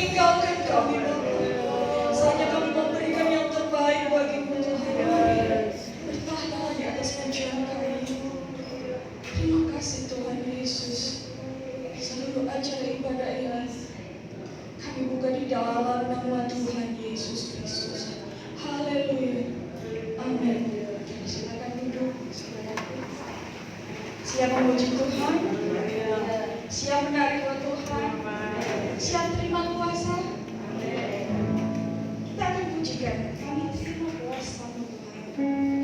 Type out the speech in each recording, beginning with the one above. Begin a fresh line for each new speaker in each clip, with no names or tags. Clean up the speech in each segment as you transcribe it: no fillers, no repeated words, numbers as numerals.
tinggalkan kami Bapa. Saatnya kami memberikan yang terbaik bagi-Mu Tuhan. Bertahanlah di atas pujian kami. Terima kasih Tuhan Yesus. Seluruh acara ibadah ini kami buka di dalam nama Tuhan Yesus Kristus. Haleluya. Amin. Silakan duduk. Siap memuji Tuhan. Siap menerima Tuhan. Siap terima kuasa. Kita akan pujikan. Kami terima kuasa-Mu Tuhan.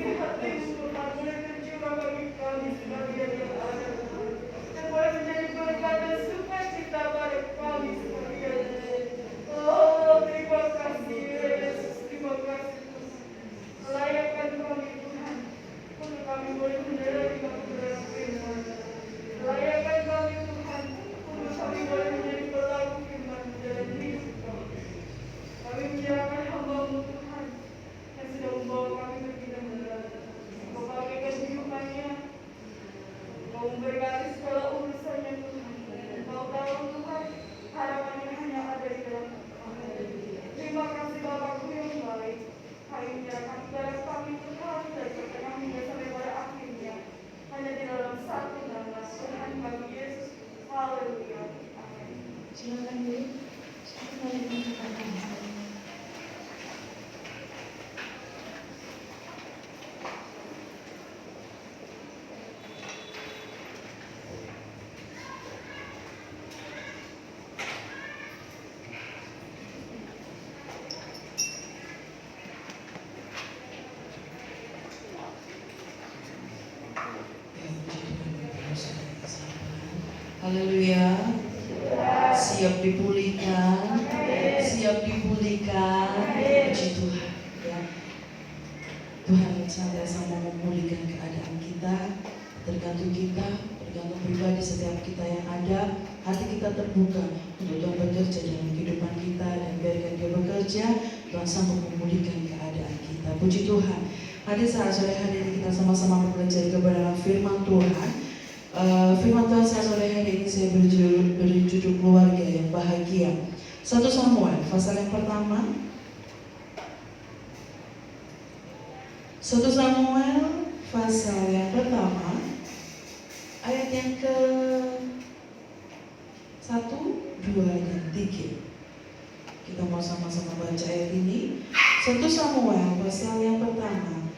isi hatimu Tuhan boleh tercurah bagi kami sekalian yang ada Tuhan, dan boleh menjadi berkat dan sukacita bagi kami sekalian. Oh, terima kasih Yesus, terima kasih Tuhan. Layakkan kami Tuhan, untuk kami boleh menjalani kebenaran firman. Layakkan kami Tuhan, untuk kami boleh menjadi pelaku firman menjalani hidup kami. Kami menyerahkan hamba-Mu Tuhan, yang sudah membawa kami pergi dan mendarat. Kau pakai kehidupannya, Kau memberkati segala urusannya Tuhan. Kau tahu Tuhan, harapannya hanya ada di dalam kami. Terima kasih Bapa-Ku yang baik. Kami menyerahkan kepada kami Tuhan dari pertengahan hingga sampai pada akhirnya. Hanya di dalam satu nama Tuhan kami Yesus. Haleluya. Amin.
Silakan Bu. Saya boleh mengucapkan saya. Haleluya. Siap dipulihkan, siap dipulihkan. Puji Tuhan. Ya. Tuhan senantiasa mau memulihkan keadaan kita, tergantung pribadi setiap kita yang ada. Hati kita terbuka untuk Tuhan bekerja dalam kehidupan kita, dan biarkan Dia bekerja, Tuhan sanggup memulihkan keadaan kita. Puji Tuhan. Hari saat sore hari ini kita sama-sama belajar kebenaran firman Tuhan. Firman Tuhan saat sore hari ini saya beri judul keluarga yang bahagia. 1 Samuel pasal yang pertama. 1 Samuel pasal yang pertama ayat yang ke 1, 2, dan 3. Kita mau sama-sama baca ayat ini. 1 Samuel pasal yang pertama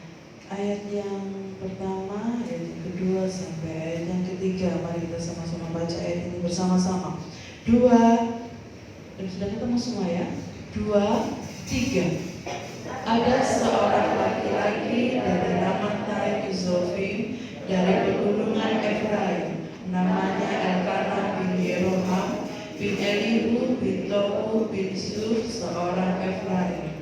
ayat yang pertama, ayat yang kedua sampai ayat yang ketiga. Mari kita sama-sama baca ayat ini bersama-sama. 2, dan sudah ketemu semua ya. 2, 3. Ada seorang laki-laki dari Ramattai Zofim dari pegunungan Efraim, namanya Elkanah bin Yeroham bin Elihu bin Tohu bin Zuf, seorang Efraim.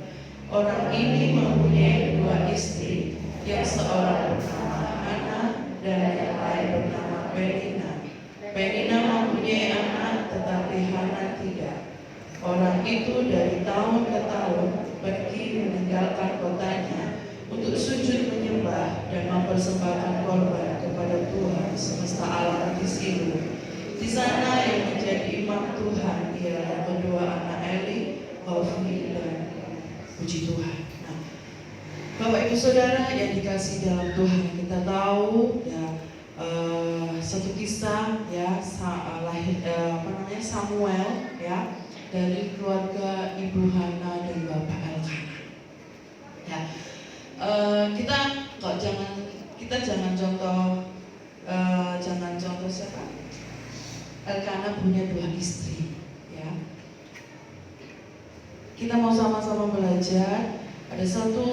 Orang ini mempunyai 2 istri, yang seorang bernama Hana dan yang lain bernama Penina. Penina mempunyai anak, tetapi Hana tidak. Orang itu dari tahun ke tahun pergi meninggalkan kotanya untuk sujud menyembah dan mempersembahkan korban kepada Tuhan semesta alam di Silo. Di sana yang menjadi imam Tuhan ialah kedua anak Eli, Hofni, dan puji Tuhan. Nah, Bapak Ibu Saudara yang dikasih dalam Tuhan, kita tahu ya, satu kisah ya, Samuel ya, dari keluarga Ibu Hana dan Bapak Elkanah. Ya, kita jangan contoh siapa? Elkanah punya 2 istri. Ya, kita mau sama-sama belajar. Ada satu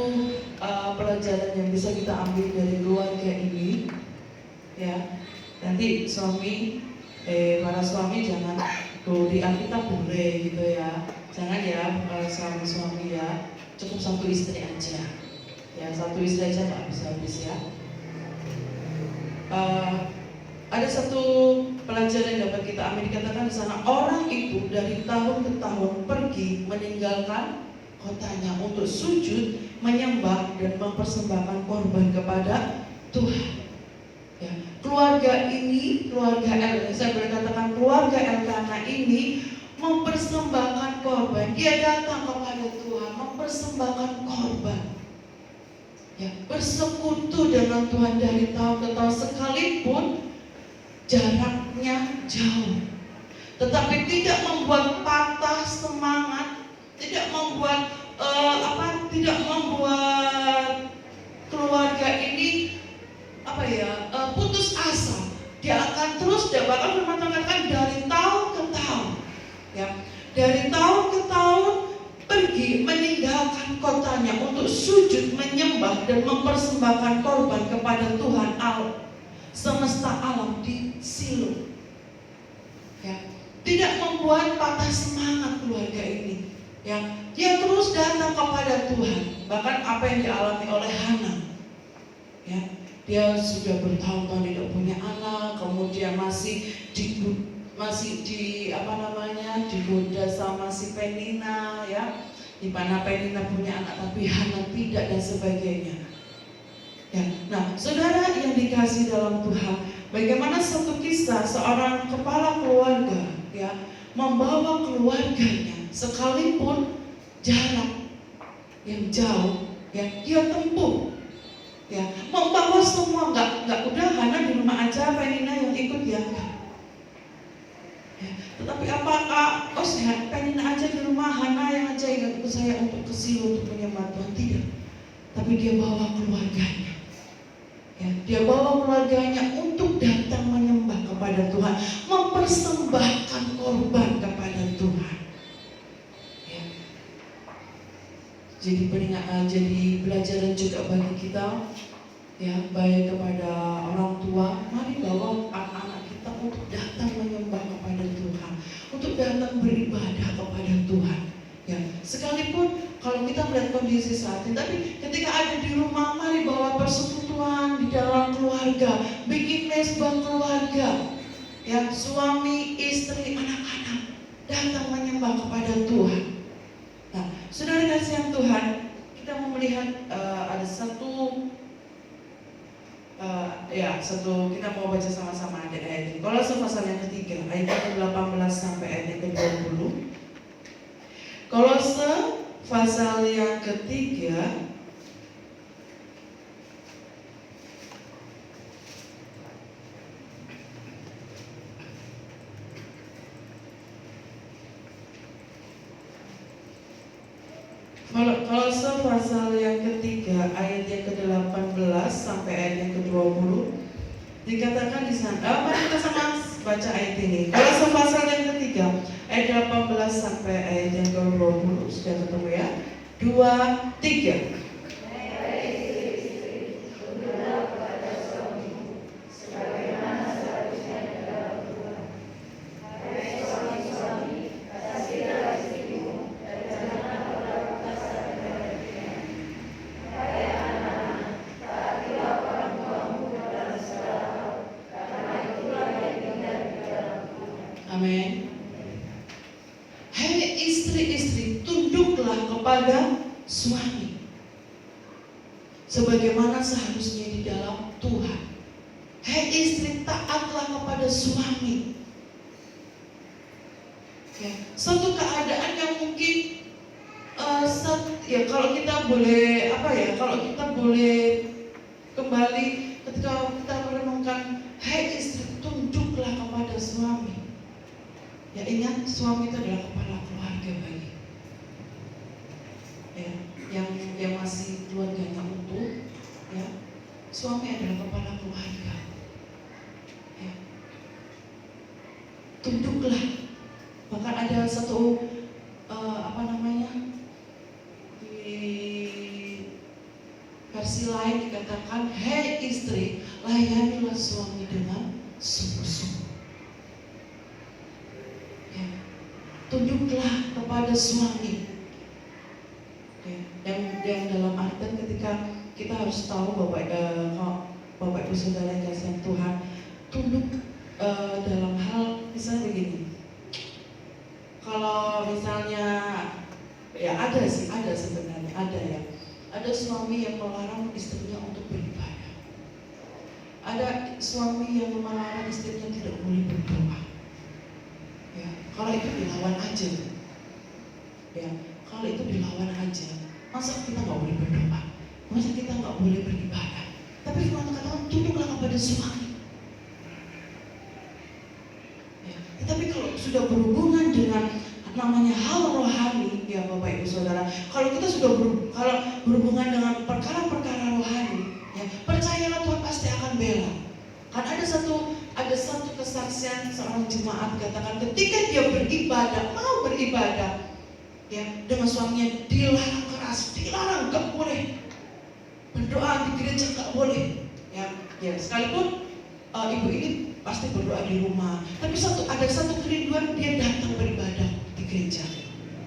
pelajaran yang bisa kita ambil dari keluarga ini. Ya, nanti para suami jangan di Alkitab boleh gitu ya, jangan ya suami ya, cukup 1 istri aja ya, 1 istri aja nggak bisa habis ya. Ada satu pelajaran yang dapat kita ambil, dikatakan di sana orang itu dari tahun ke tahun pergi meninggalkan kotanya untuk sujud, menyembah dan mempersembahkan korban kepada Tuhan. Ya, keluarga ini, saya boleh katakan keluarga Elkanah ini mempersembahkan korban. Dia datang kepada Tuhan mempersembahkan korban. Ya, bersekutu dengan Tuhan dari tahun ke tahun, sekalipun jaraknya jauh, tetapi tidak membuat patah semangat, tidak membuat keluarga ini putus asa. Dia akan terus, dia bakal bermatangkan dari tahun ke tahun ya, dari tahun ke tahun pergi
pergi meninggalkan kotanya untuk sujud menyembah dan mempersembahkan korban kepada Tuhan Allah semesta alam di Silo. Ya, tidak membuat patah semangat keluarga ini. Ya, dia terus datang kepada Tuhan. Bahkan apa yang dialami oleh Hana, ya, dia sudah bertahun-tahun tidak punya anak, kemudian masih digoda sama si Penina, ya, di mana Penina punya anak tapi Hana tidak dan sebagainya. Ya, nah, saudara yang dikasih dalam Tuhan, bagaimana satu kisah seorang kepala keluarga, ya, membawa keluarganya sekalipun jarak yang jauh, ya, dia tempuh, ya, membawa semua, nggak udah Hana di rumah aja, Penina yang ikut ya. Ya, tetapi apakah Penina aja di rumah, Hana yang aja ikut saya untuk ke Silo untuk menyembah Tuhan? Tidak, tapi dia bawa keluarganya. Ya, dia bawa keluarganya untuk datang menyembah kepada Tuhan, mempersembahkan korban kepada Tuhan. Ya. Jadi pelajaran juga bagi kita, ya, baik kepada orang tua, mari bawa anak-anak kita untuk datang menyembah kepada Tuhan, untuk datang beribadah kepada Tuhan. Ya, sekalipun kalau kita melihat kondisi saat ini, tapi ketika ada di rumah, mari bawa persekutuan di dalam keluarga, bikin mesbah keluarga, ya, suami, istri, anak-anak datang menyembah kepada Tuhan. Nah, saudara kasih yang Tuhan, kita mau melihat ada satu kita mau baca sama-sama ayat ini. Kolose pasal yang ketiga, ayat ke-18 sampai ayat yang ke-20. Kolose pasal yang ketiga Kolose pasal yang ketiga ayat yang ke-18 sampai ayat yang ke-20 dikatakan di sana. Mari kita sama baca ayat ini. Kolose pasal yang ketiga ayat 18 sampai ayat yang ke-20. Sudah ketemu ya? 2, 3. Amin. Hai istri-istri, tunduklah kepada suami sebagaimana seharusnya di dalam Tuhan. Hai istri, taatlah kepada suami. Ya, suatu keadaan yang mungkin kalau kita boleh kembali ketika kita merenungkan, hai istri, tunduklah kepada suami. Ya, ingat suami itu adalah kepala keluarga bagi, ya, yang masih keluarganya utuh, ya, suami adalah kepala keluarga. Ya. Tunduklah. Bahkan ada satu di versi lain dikatakan, hai istri, layanilah suami dengan sungguh-sungguh. Tunduklah kepada suami. Yang dalam artian ketika kita harus tahu Bapak Ibu Saudara yang kasih Tuhan, tunduk dalam hal misalnya begini. Kalau misalnya ada sebenarnya ada suami yang melarang istrinya untuk beribadah. Ada suami yang melarang istrinya tidak boleh berdoa. Ya, kalau itu dilawan aja, ya, kalau itu dilawan aja, masa kita nggak boleh berdoa, masa kita nggak boleh beribadah? Tapi firman katakan tunduklah kepada suami. Ya, tetapi kalau sudah berhubungan dengan namanya hal rohani, ya Bapak Ibu Saudara, kalau kita sudah berhubungan dengan perkara-perkara rohani, ya, percayalah Tuhan pasti akan bela. Kan ada satu kesaksian seorang jemaat katakan ketika dia mau beribadah, ya, dengan suaminya dilarang keras, dilarang, gak boleh berdoa di gereja, gak boleh, ya, sekalipun ibu ini pasti berdoa di rumah, tapi ada satu kerinduan dia datang beribadah di gereja,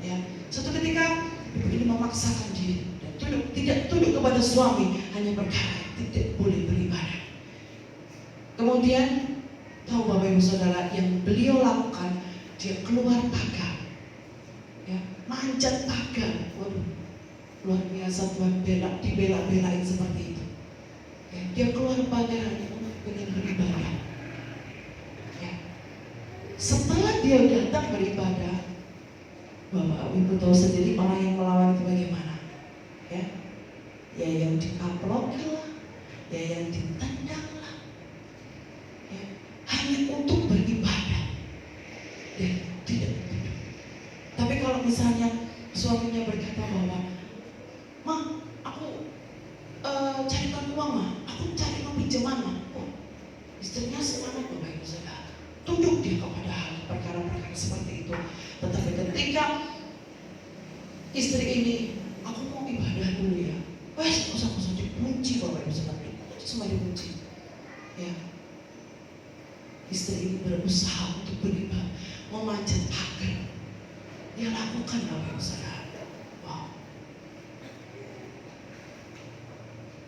ya. Suatu ketika ibu ini memaksakan diri dan tidak tunduk kepada suami hanya perkara tidak boleh beribadah. Kemudian tahu Bapak Ibu Saudara yang beliau lakukan, dia keluar pagar, ya, manjat pagar. Waduh, luar biasa Tuhan dibela-belain seperti itu. Ya, dia keluar pagar hanya untuk ingin beribadah. Ya. Setelah dia datang beribadah, Bapak Ibu tahu sendiri orang yang melawan itu bagaimana? Ya, yang dikaplokin lah, yang ditendang lah, ya, hanya untuk beribadah. Dan tidak begitu. Tapi kalau misalnya suaminya berkata bahwa, "Ma, aku carikan uang, Ma, aku cari uang pinjaman, Ma." Oh, istrinya semangat Bapak Ibu Saudara, tunduk dia kepada hal perkara-perkara seperti itu. Tetapi ketika istri ini, "Aku mau ibadah dulu ya," usah dikunci Bapak Ibu Saudara, semua dikunci. Ya, istri ini berusaha untuk beribadah, memanjat pagar. Dia lakukan Bapak Ibu Saudara. Wow.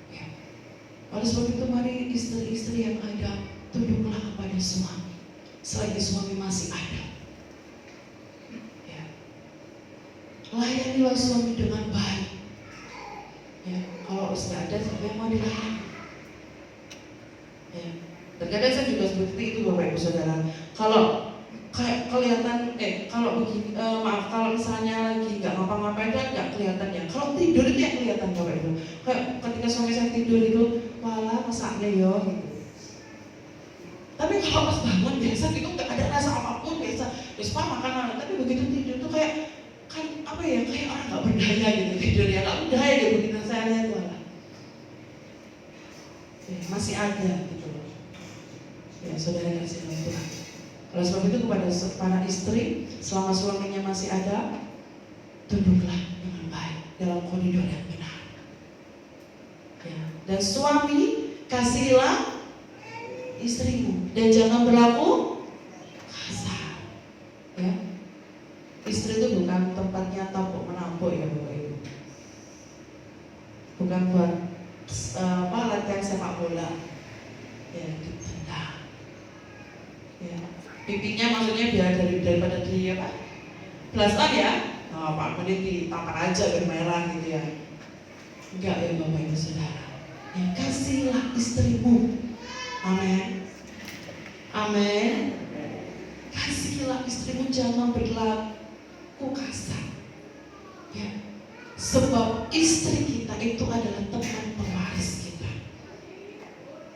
Ya. Oleh sebab itu mari istri-istri yang ada, tunduklah kepada suami selagi suami masih ada. Ya. Layanilah suami dengan baik. Ya. Kalau sudah ada, siapa yang mau dilayani? Ya. Terkadang saya juga seperti itu Bapak Ibu Saudara. Kalau kayak kelihatan, kalau begini, kalau misalnya lagi nggak ngapa-ngapain kan nggak kelihatan ya. Kalau tidur itu yang kelihatan Bapak Ibu. Kayak ketika suami saya tidur itu, walah masaknya yo gitu. Tapi kalau pas bangun biasa gitu nggak ada rasa apapun, biasa makan. Tapi begitu tidur tuh kayak kayak orang nggak berdaya gitu tidur ya, nggak berdaya gitu begitu saya lihat walah. Ya, masih ada gitu loh. Ya saudara kasih Tuhan. Oleh sebab itu kepada para istri, selama suaminya masih ada, tunduklah dengan baik dalam koridor yang benar. Ya. Dan suami, kasihilah istrimu dan jangan berlaku kasar. Ya. Istri itu bukan tempatnya tampuk menampuk ya Bapak Ibu. Bukan buat latihan sepak bola. Ya, ditendang. Ya. Pipinya maksudnya biar daripada dia apa? Belasan ya? Oh, Pak Menit ditampar aja biar merah gitu ya. Enggak ya Bapak Ibu Saudara. Ya, kasihlah istrimu. Amin. Amin. Kasihlah istrimu, jangan berlaku kasar. Ya. Sebab istri kita itu adalah teman pewaris kita.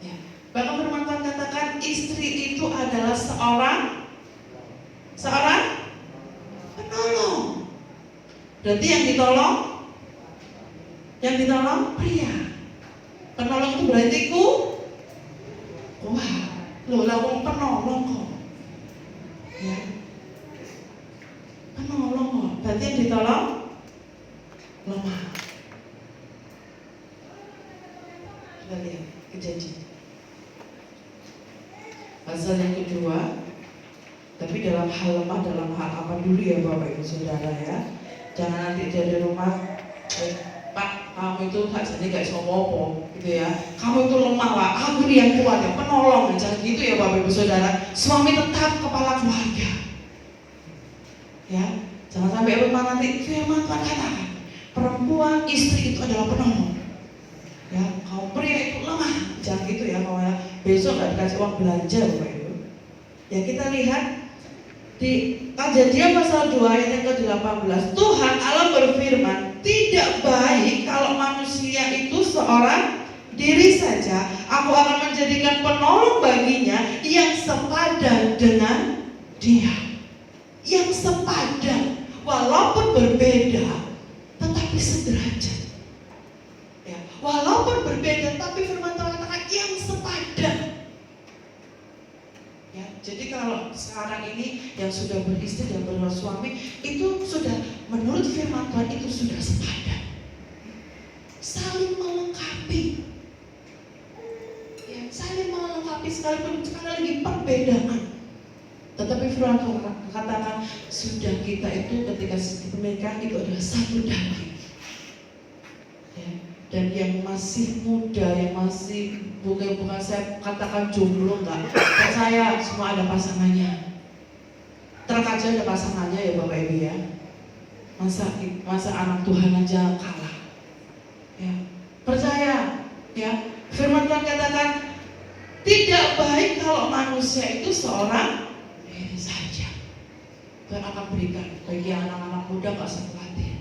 Ya. Bahkan firman Tuhan katakan istri itu adalah seorang penolong. Berarti yang ditolong pria. Penolong itu berarti wah, lawang penolong kok. Ya. Penolong kok. Berarti yang ditolong lemah. Kita lihat Kejadian. Pasal yang kedua, tapi dalam hal lemah, dalam hal apa dulu ya Bapak Ibu Saudara ya. Jangan nanti dari rumah, Pak, kamu itu saja gak bisa ngomong gitu ya. Kamu itu lemah Pak, aku nih yang kuat ya, penolong. Jangan gitu ya Bapak Ibu Saudara. Suami tetap kepala keluarga. Ya, jangan sampai rumah nanti firman Tuhan katakan, perempuan istri itu adalah penolong. Ya, kaum pria itu lemah. Jangan gitu ya, kalau besok gak dikasih uang belanja Bapak Ibu. Ya, kita lihat di Kejadian pasal 2 ayat yang ke-18. Tuhan Allah berfirman, tidak baik kalau manusia itu seorang diri saja. Aku akan menjadikan penolong baginya yang sepadan dengan dia. Yang sepadan, walaupun berbeda, tetapi sederajat. Ya, walaupun berbeda, tapi firman Tuhan katakan yang sepadan. Ya, jadi kalau sekarang ini yang sudah beristri dan bersuami itu sudah menurut firman Tuhan itu sudah sepadan, saling melengkapi. Ya, saling melengkapi sekalipun sekali lagi perbedaan. Tetapi firman Tuhan katakan sudah kita itu ketika menikah itu adalah satu daging. Ya. Dan yang masih muda, yang masih bukan saya katakan jomblo enggak, percaya semua ada pasangannya. Truk aja ada pasangannya ya Bapak Ibu ya. Masa anak Tuhan aja kalah. Ya. Percaya ya. Firman Tuhan katakan tidak baik kalau manusia itu seorang diri saja. Tuhan akan berikan bagi anak-anak muda, gak usah khawatir.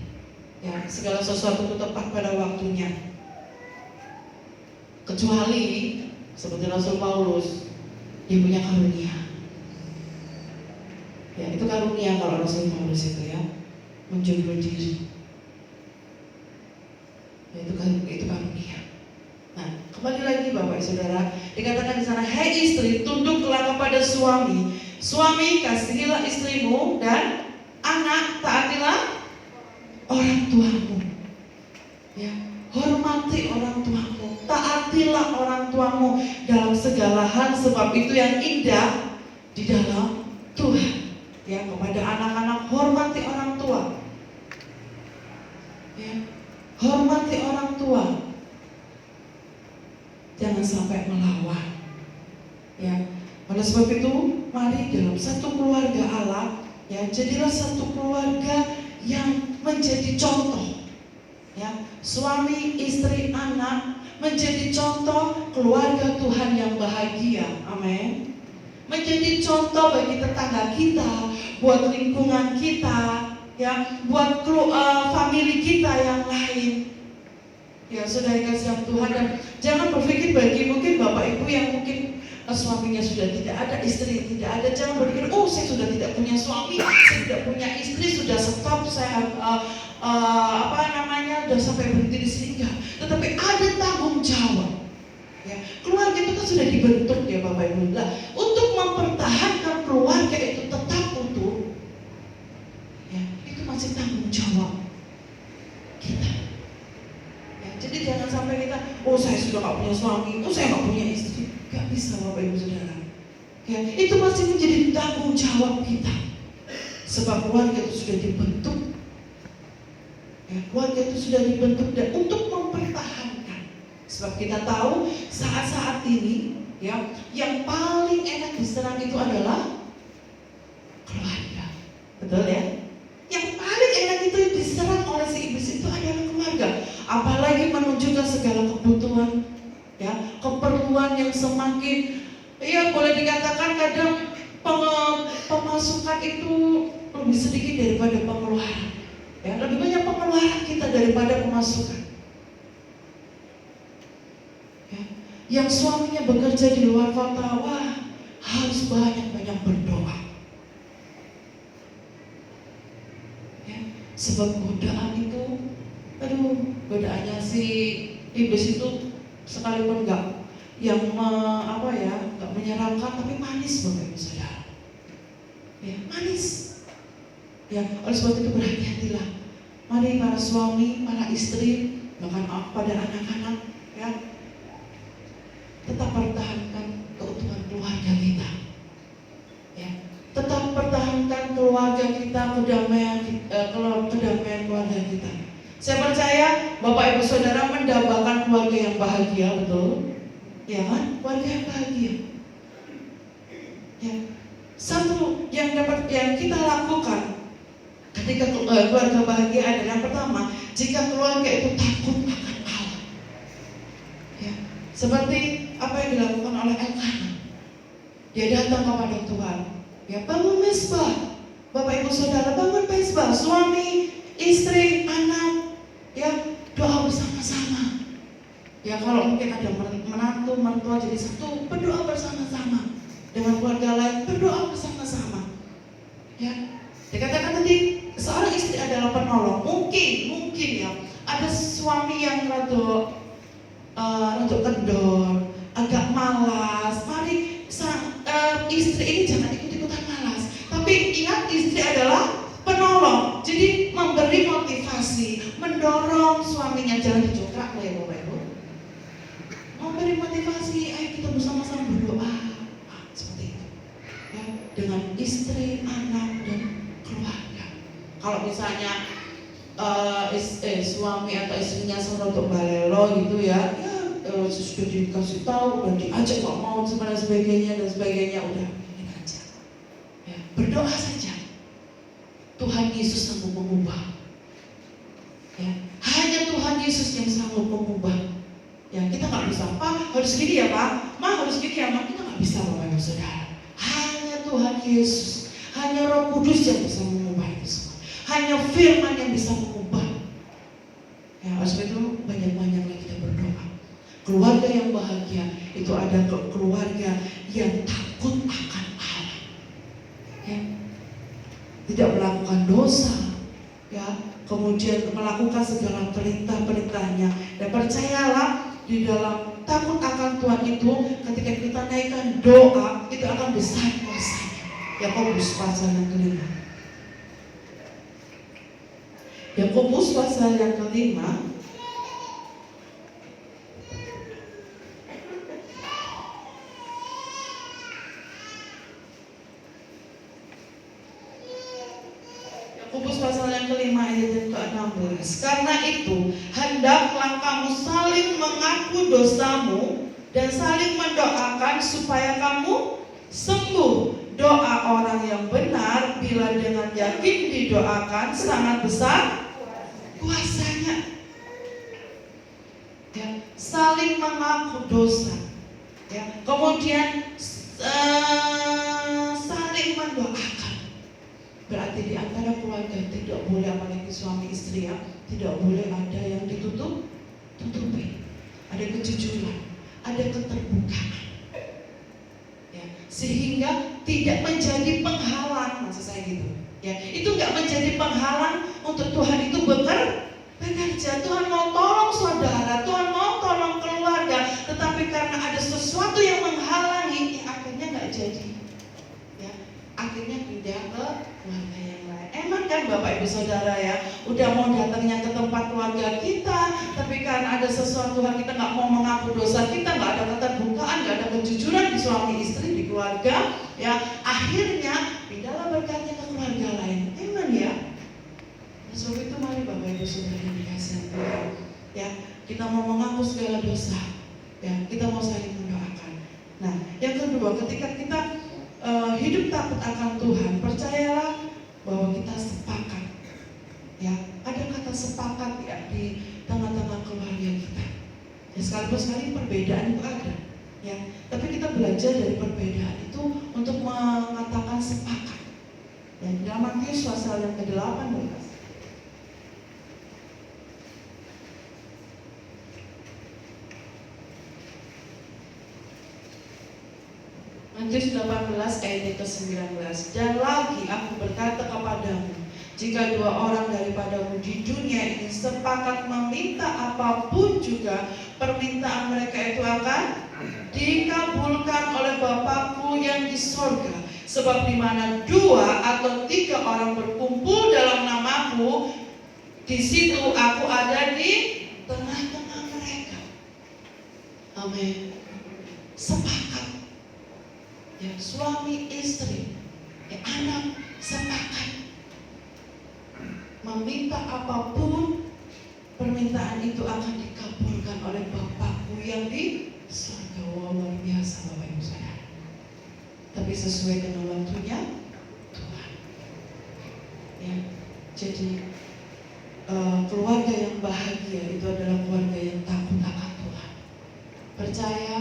Ya, segala sesuatu itu tepat pada waktunya. Kecuali seperti Rasul Paulus, dia punya karunia. Ya, itu karunia kalau Rasul Paulus itu ya, menjomblo diri. Ya, itu karunia. Nah, kembali lagi Bapak Saudara, dikatakan di sana, "Hai istri, tunduklah kepada suami. Suami, kasihilah istrimu, dan anak, taatilah orang tuamu." Ya, hormati orang tuamu, taatilah orang tuamu dalam segala hal, sebab itu yang indah di dalam Tuhan. Ya, kepada anak-anak hormati orang tua. Ya, hormati orang tua. Jangan sampai melawan. Ya, oleh sebab itu, mari dalam satu keluarga Allah, ya, jadilah satu keluarga yang menjadi contoh. Ya, suami, istri, anak menjadi contoh keluarga Tuhan yang bahagia. Amin. Menjadi contoh bagi tetangga kita, buat lingkungan kita, ya, buat famili kita yang lain. Ya, saudara kasih Tuhan, dan jangan berpikir bagi mungkin Bapak Ibu yang mungkin suaminya sudah tidak ada, istri tidak ada, jangan berpikir, oh saya sudah tidak punya suami, saya tidak punya istri, sudah stop, saya sudah sampai berhenti di sini, enggak. Tetapi ada tanggung jawab. Ya, keluarga itu kan sudah dibentuk ya Bapak Ibu. Nah, untuk mempertahankan keluarga itu tetap utuh, ya, itu masih tanggung jawab kita. Ya, jadi jangan sampai kita, oh saya sudah gak punya suami, oh saya gak punya istri. Gak bisa Bapak Ibu Saudara. Ya, itu masih menjadi tanggung jawab kita. Sebab keluarga itu sudah dibentuk. Ya, keluarga itu sudah dibentuk dan untuk mempertahankan. Sebab kita tahu saat-saat ini, ya, yang paling enak diserang itu adalah keluarga. Betul ya? Yang paling enak itu diserang oleh si iblis itu adalah keluarga. Apalagi menunjukkan segala kebutuhan, ya, keperluan yang semakin, ya boleh dikatakan kadang pemasukan itu lebih sedikit daripada pengeluaran. Ya, lebih banyak pengeluaran kita daripada pemasukan. Ya, yang suaminya bekerja di luar kota, wah, harus banyak-banyak berdoa. Ya, sebab godaan itu, godaannya si iblis itu sekalipun enggak yang enggak menyeramkan, tapi manis Bapak Ibu Saudara. Ya, manis. Ya, oleh sebab itu berhati-hatilah. Mari para suami, para istri, bahkan pada anak-anak, ya, tetap pertahankan keutuhan keluarga kita. Ya, tetap pertahankan keluarga kita, kedamaian keluarga kita. Saya percaya Bapak Ibu Saudara mendambakan keluarga yang bahagia, betul? Ya kan? Keluarga yang bahagia. Ya. Satu yang kita lakukan ketika keluarga bahagia adalah yang pertama, jika keluarga itu takut akan Allah. Ya. Seperti apa yang dilakukan oleh Elkanah. Dia datang kepada Tuhan. Ya, bangun mezbah. Bapak Ibu Saudara, bangun mezbah. Suami, istri, anak, ya, doa bersama-sama. Ya, kalau mungkin ada menantu, mertua jadi satu, berdoa bersama-sama. Dengan keluarga lain, berdoa bersama-sama. Ya, dikatakan tadi seorang istri adalah penolong. Mungkin ya, ada suami yang rada kendor, agak malas. Mari istri ini jangan ikut-ikutan malas. Tapi ingat, istri adalah penolong. Jadi memberi motivasi, mendorong suaminya, jangan dicokrak loh ya Bapak Ibu. Memberi motivasi, ayo kita bersama-sama berdoa, seperti itu. Ya, dengan istri, anak, dan keluarga. Kalau misalnya suami atau istrinya suruh untuk balelo gitu ya, sudah dikasih tahu, udah diajak kok mau dan sebagainya, udah ini aja. Ya, berdoa saja. Tuhan Yesus sanggup mengubah. Ya, hanya Tuhan Yesus yang sanggup mengubah. Ya, kita nggak bisa, Pak harus gini ya Pak, Ma harus gini ya Ma, kita nggak bisa Bapak Ibu Saudara. Hanya Tuhan Yesus, hanya Roh Kudus yang bisa mengubah itu semua. Hanya Firman yang bisa mengubah. Ya, oleh sebab itu banyak-banyaklah kita berdoa. Keluarga yang bahagia itu ada keluarga yang takut akan Allah. Ya. Tidak melakukan dosa, ya, kemudian melakukan segala perintah-perintahnya. Dan percayalah, di dalam takut akan Tuhan itu, ketika kita naikkan doa, itu akan besar kuasanya. Yakobus pasal yang kelima. Yakobus pasal yang kelima. Yakobus pasal yang kelima ayat yang ke-16. Karena itu hendaklah kamu saling mengaku dosamu dan saling mendoakan supaya kamu sembuh. Doa orang yang benar bila dengan yakin didoakan sangat besar kuasanya. Ya, saling mengaku dosa. Ya, kemudian saling mendoakan. Berarti di antara keluarga tidak boleh, apalagi suami istri ya, tidak boleh ada yang ditutupi. Ada kejujuran, ada keterbukaan. Ya, sehingga tidak menjadi penghalang, maksud saya gitu. Ya, itu nggak menjadi penghalang untuk Tuhan itu bekerja. Tuhan mau tolong saudara, Tuhan mau tolong keluarga, tetapi karena ada sesuatu yang menghalangi, akhirnya nggak jadi. Ya, akhirnya pindah ke keluarga yang lain. Emang kan Bapak Ibu Saudara ya, udah mau datangnya ke tempat keluarga kita, tapi karena ada sesuatu yang kita nggak mau mengaku dosa kita, nggak ada keterbukaan, nggak ada kejujuran di suami istri, di keluarga, ya akhirnya pindahlah berkatnya ke keluarga lain. Amen ya. Sebab itu mari Bapak Ibu Saudara yang dikasihi Tuhan, ya kita mau mengaku segala dosa, ya kita mau saling mendoakan. Nah, yang kedua, ketika kita hidup takut akan Tuhan, percayalah bahwa kita sepakat. Ya, ada kata sepakat ya di tengah-tengah keluarga kita. Ya, sekalipun sekali perbedaan itu ada, ya. Tapi kita belajar dari perbedaan itu untuk mengatakan sepakat. Dan dalam Matius pasal yang ke-18. Matius 18 ayat ke-19. Dan lagi aku berkata kepadamu, jika dua orang daripadamu di dunia ini sepakat meminta apapun juga, permintaan mereka itu akan dikabulkan oleh Bapakku yang di sorga. Sebab di mana 2 atau 3 orang berkumpul dalam namaku, di situ aku ada di tengah-tengah mereka. Amin. Sepakat. Ya, suami istri, ya, anak sepakat meminta apapun, permintaan itu akan dikabulkan oleh Bapakku yang di surga. Wow, luar biasa Bapak Ibu Saudara. Tapi sesuai dengan waktunya Tuhan. Ya, jadi keluarga yang bahagia itu adalah keluarga yang takut akan Tuhan. Percaya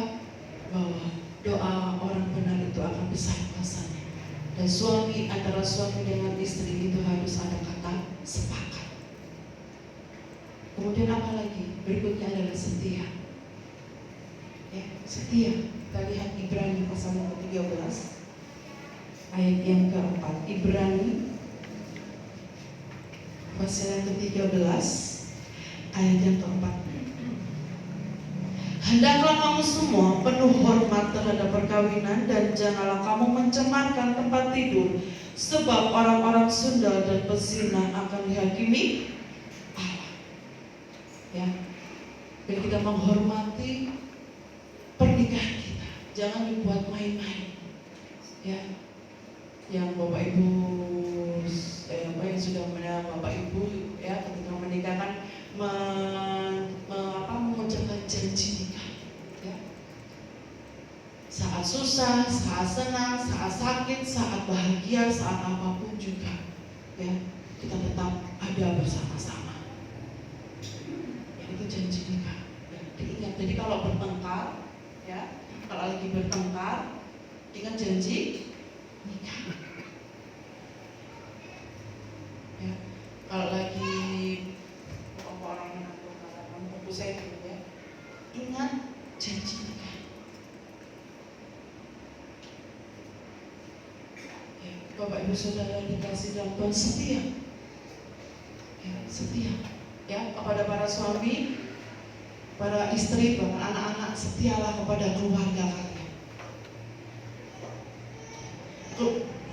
bahwa doa orang benar itu akan besar kuasanya. Dan antara suami dengan istri itu harus ada kata sepakat. Kemudian apa lagi? Berikutnya adalah setia. Ya, setia. Kita lihat Ibrani pasal yang ke-13 ayat yang ke-4. Ibrani pasal yang ke-13 ayat yang ke-4. Hendaklah kamu semua penuh hormat terhadap perkawinan, dan janganlah kamu mencemarkan tempat tidur, Sebab orang-orang sundal dan pezina akan dihakimi Allah. Ya, dan kita menghormati pernikahan kita, jangan dibuat main-main. Ya, yang Bapak Ibu, yang sudah menikah, Bapak Ibu ya ketika menikah kan mengucapkan janji nikah. Ya. Saat susah, saat senang, saat sakit, saat bahagia, saat apapun juga, ya kita tetap ada bersama-sama. Ya, itu janji nikah. Ya, diingat. Jadi kalau bertengkar, ya kalau lagi bertengkar, ingat janji nikah. Ya, kalau lagi orang mengaku saya gitu ya, ingat janji nikah. Ya, Bapak Ibu Saudara dikasih dalam Tuhan setia, ya, setia, ya kepada para suami, para istri, bahkan anak-anak, setialah kepada keluarga kalian.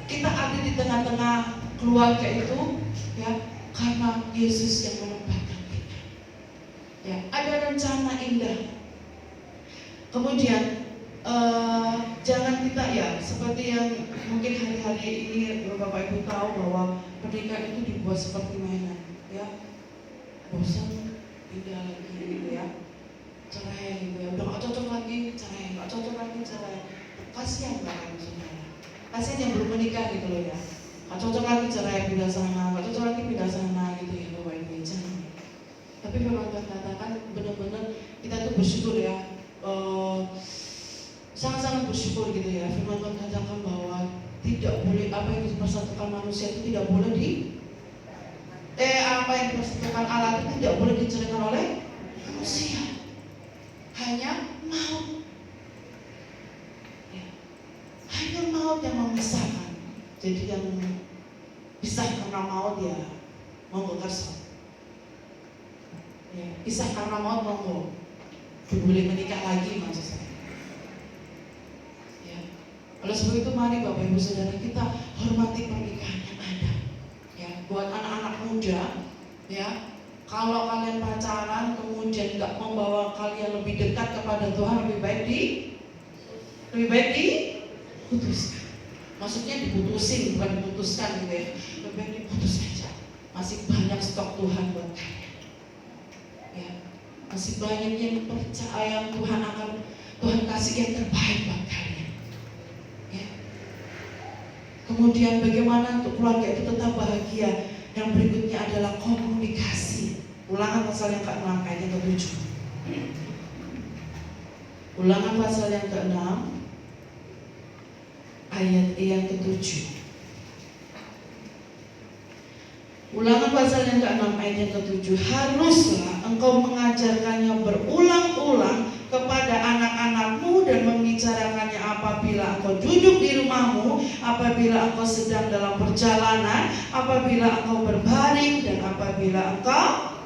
Kita ada di tengah-tengah keluarga itu, ya karena Yesus yang menempatkan kita. Ya, ada rencana indah. Kemudian jangan kita ya seperti yang mungkin hari-hari ini Bapak Ibu tahu bahwa pernikahan itu dibuat seperti mainan, ya bosan pindah lagi gitu ya, cerai gitu ya, udah gak cocok lagi cerai, gak cocok lagi cerai. Kasihan Bapak Ibu Saudara, kasihan yang belum menikah gitu loh ya, gak cocok lagi cerai pindah sana, gak cocok lagi pindah sana gitu ya Bapak Ibu. Jangan. Tapi memang katakan benar-benar kita tuh bersyukur ya, sangat-sangat bersyukur gitu ya. Firman Tuhan katakan bahwa tidak boleh apa yang dipersatukan manusia itu tidak boleh apa yang dipersatukan Allah itu tidak boleh diceraikan oleh manusia. Hanya maut. Ya. Hanya maut yang memisahkan. Jadi yang pisah karena maut ya monggo kerso. Ya, pisah karena maut monggo. Boleh menikah lagi maksud saya. Oleh sebab itu mari Bapak Ibu Saudara kita hormati pernikahan yang ada. Ya, buat anak-anak muda, ya, kalau kalian pacaran kemudian nggak membawa kalian lebih dekat kepada Tuhan, lebih baik diputuskan. Maksudnya diputusin, bukan diputuskan gitu ya. Lebih baik diputus saja. Masih banyak stok Tuhan buat kalian. Ya, masih banyak yang percaya Tuhan kasih yang terbaik buat kalian. Kemudian bagaimana untuk keluarga itu tetap bahagia? Yang berikutnya adalah komunikasi. Ulangan pasal yang ke-6 ayat yang ke-7. Ulangan pasal yang ke-6 ayat yang ke-7. Ulangan pasal yang ke-6 ayat yang ke-7. Haruslah engkau mengajarkannya berulang-ulang kepada anak-anakmu dan membicarakannya apabila engkau duduk di rumahmu, apabila engkau sedang dalam perjalanan, apabila engkau berbaring, dan apabila engkau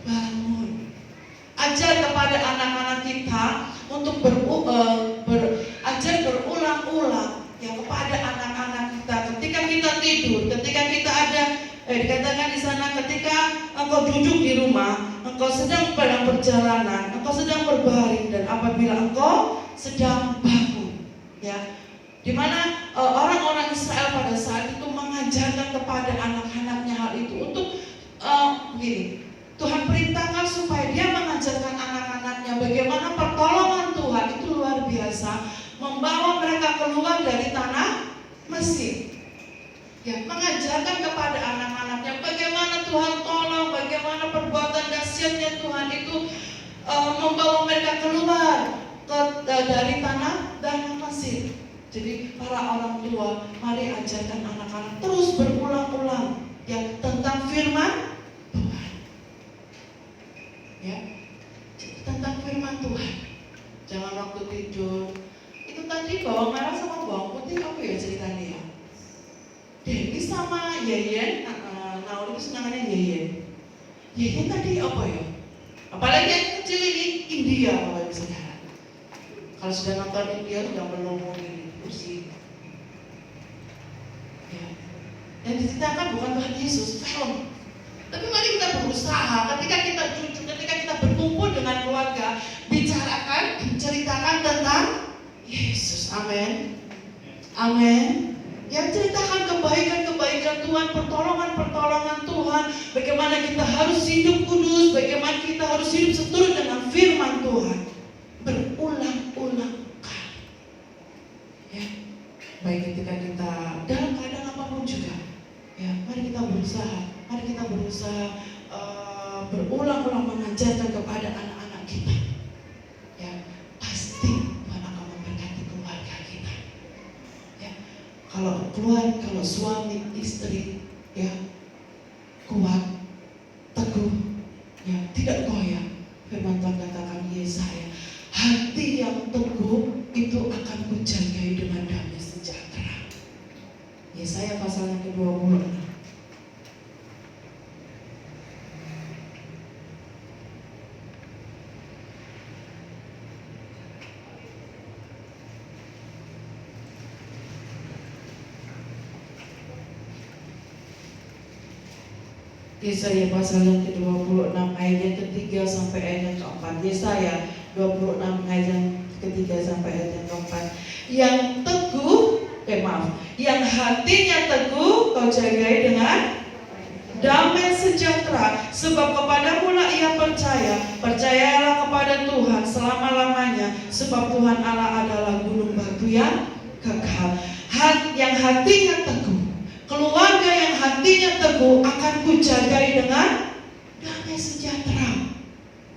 bangun. Ajar kepada anak-anak kita untuk ajar berulang-ulang ya kepada anak-anak kita ketika kita tidur, ketika kita ada dikatakan di sana ketika engkau duduk di rumah, engkau sedang dalam perjalanan, engkau sedang berbaring, dan apabila engkau sedang bangun, ya, di mana orang-orang Israel pada saat itu mengajarkan kepada anak-anaknya hal itu untuk begini. Tuhan perintahkan supaya dia mengajarkan anak-anaknya bagaimana pertolongan Tuhan itu luar biasa, membawa mereka keluar dari tanah Mesir. Ya, mengajarkan kepada anak-anaknya bagaimana Tuhan tolong, bagaimana perbuatan dahsyatnya Tuhan itu membawa mereka keluar dari tanah Mesir. Jadi para orang tua, mari ajarkan anak-anak terus berulang-ulang ya tentang firman Tuhan. Ya, tentang firman Tuhan. Jangan waktu tidur. Itu tadi bawang merah sama bawang putih apa ya ceritanya ya? Dewi sama Yeyen, Naur itu senangannya Yeyen. Yeyen tadi apa ya? Apalagi yang kecil ini India Bapak Ibu Saudara. Kalau sudah nonton India sudah melongo ini kursi. Ya. Yang diceritakan bukan Tuhan Yesus, film. Tapi mari kita berusaha ketika kita ketika kita berkumpul dengan keluarga, bicarakan, ceritakan tentang Yesus. Amin. Amin. Yang ceritakan kebaikan-kebaikan Tuhan, pertolongan-pertolongan Tuhan, bagaimana kita harus hidup kudus, bagaimana kita harus hidup seturut dengan firman Tuhan. Berulang-ulang kali. Ya. Baik ketika kita dalam keadaan apapun juga. Ya, mari kita berusaha berulang-ulang mengajarkan kepada anak-anak kita. Ya, pasti Tuhan akan memberkati keluarga kita. Ya, kalau suami istri ya kuat, teguh, ya tidak goyah. Firman Tuhan katakan Yesaya, hati yang teguh itu akan kujagai dengan damai sejahtera. Yesaya pasal yang ke-26. Yesaya pasal yang ke-26 ayat yang ketiga sampai ayat yang keempat. Yesaya 26 ayat yang ketiga sampai ayat yang keempat. Yang teguh, yang hatinya teguh kau jagai dengan damai sejahtera, sebab kepadamu lah ia percaya. Percayalah kepada Tuhan selama-lamanya, sebab Tuhan Allah adalah gunung batu yang kekal. Yang hatinya teguh, keluarga yang hatinya teguh akan kujagai dengan damai sejahtera.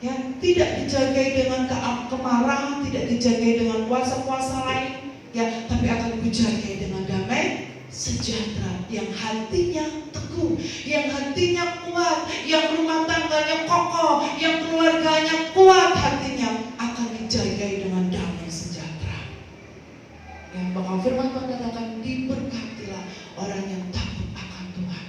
Ya, tidak dijagai dengan kemarahan, tidak dijagai dengan kuasa-kuasa lain, ya, tapi akan kujagai dengan damai sejahtera. Yang hatinya teguh, yang hatinya kuat, yang rumah tangganya kokoh, yang keluarganya kuat hatinya, akan dijagai dengan damai sejahtera. Yang bakal firman Tuhan katakan, diberkatilah orang yang takut akan Tuhan.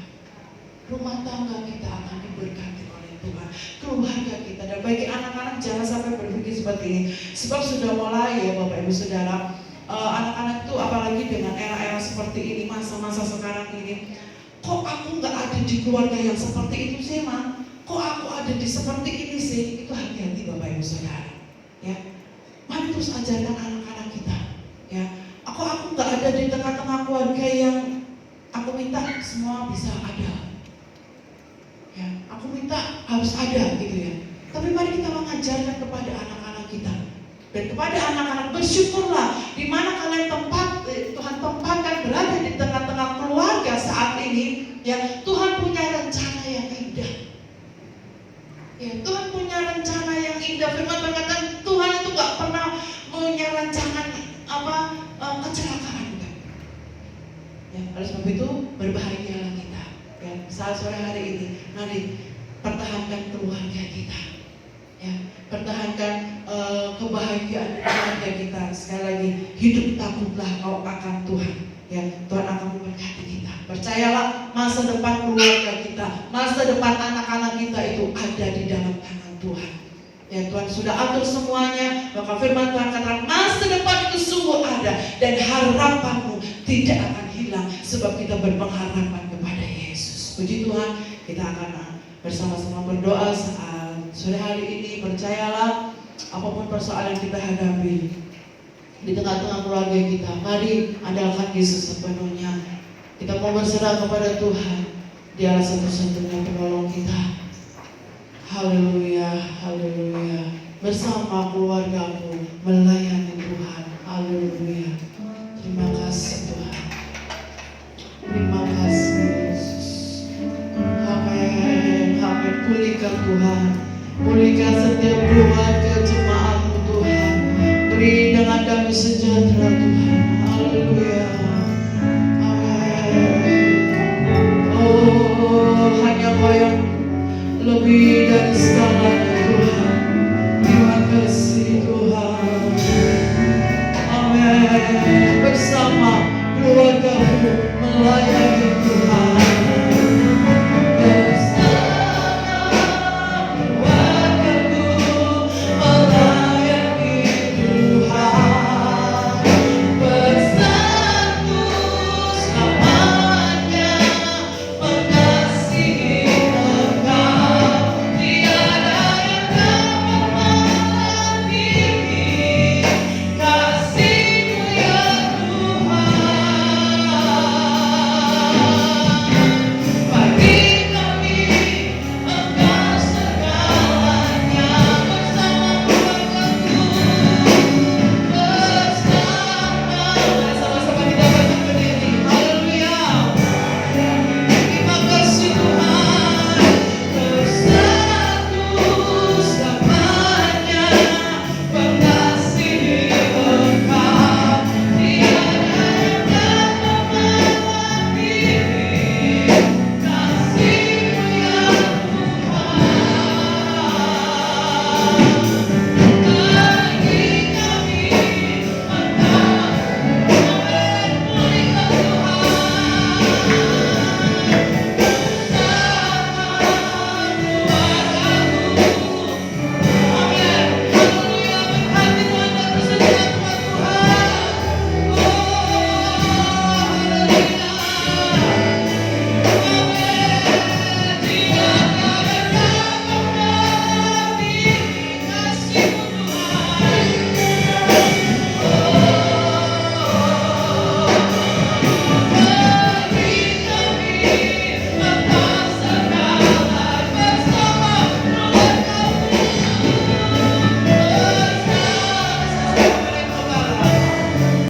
Rumah tangga kita akan diberkati oleh Tuhan, keluarga kita. Dan bagi anak-anak jangan sampai berpikir seperti ini, sebab sudah mulai ya Bapak Ibu Saudara, anak-anak itu apalagi dengan era-era seperti ini, masa-masa sekarang ini, kok aku nggak ada di keluarga yang seperti itu sih, Ma? Kok aku ada di seperti ini sih? Itu hati-hati Bapak Ibu Saudara. Ya, mari terus ajarkan anak-anak kita. Ya, aku nggak ada di tengah-tengah keluarga yang aku minta semua bisa ada. Ya, aku minta harus ada gitu ya. Tapi mari kita mengajarkan kepada anak-anak kita. Dan kepada anak-anak, bersyukurlah di mana kalian Tuhan tempatkan berada di tengah-tengah keluarga saat ini. Ya, Tuhan punya rencana yang indah. Ya, Tuhan punya rencana yang indah. Firman berkata Tuhan itu gak pernah punya rancangan kecelakaan. Ya, oleh sebab itu berbahagialah kita. Ya, saat sore hari ini, mari pertahankan keluarga kita. Ya, pertahankan kebahagiaan keluarga kita. Sekali lagi, hidup takutlah kau akan Tuhan. Ya, Tuhan akan memberkati kita. Percayalah, masa depan keluarga kita, masa depan anak-anak kita itu ada di dalam tangan Tuhan. Ya, Tuhan sudah atur semuanya. Maka firman Tuhan katakan, masa depan itu sungguh ada dan harapanmu tidak akan hilang, sebab kita berpengharapan kepada Yesus. Puji Tuhan, kita akan bersama-sama berdoa saat sore hari ini. Percayalah, apapun persoalan yang kita hadapi di tengah-tengah keluarga kita, mari andalkan Yesus sepenuhnya. Kita mau berserah kepada Tuhan. Dialah satu-satunya penolong kita. Haleluya, haleluya. Bersama keluargamu melayani Tuhan. Haleluya. Terima kasih Tuhan. Terima kasih Yesus. Amin. Amin. Pulihkan Tuhan. Pulihkan setiap